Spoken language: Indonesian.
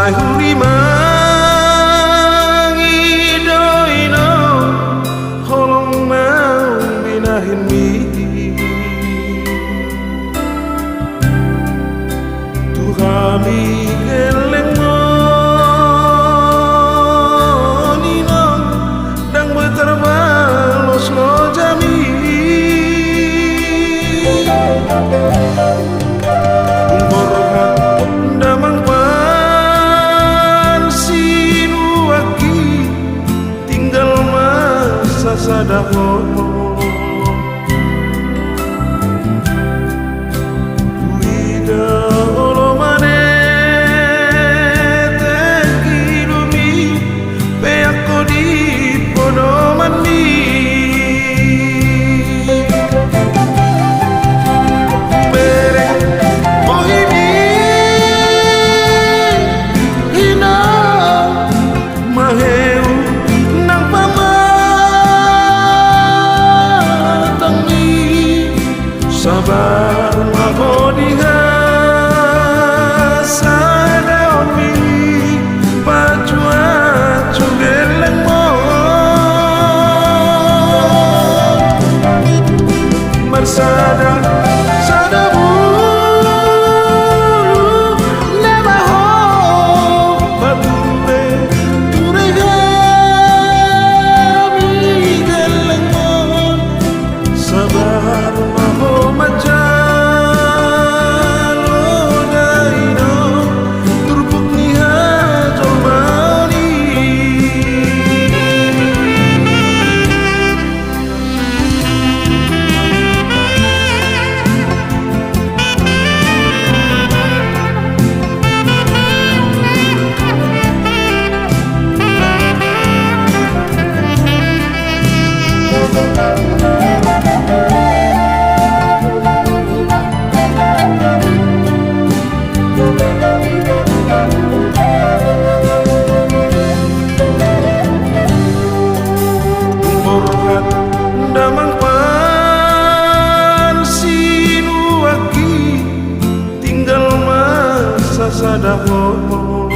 Sai huri mangidoino holong mau binahin mi tu kami geleng monino dang berterbalos lo jami sadaho Uida olomane tekilumi peako di podomani bere mohimi hina maheu nang sabar mahodiha sada omi pajua cugeleng mo bersada sada bulu nemaho batube turega mi geleng mo sabar damang pansinu aki tinggal masa sadaho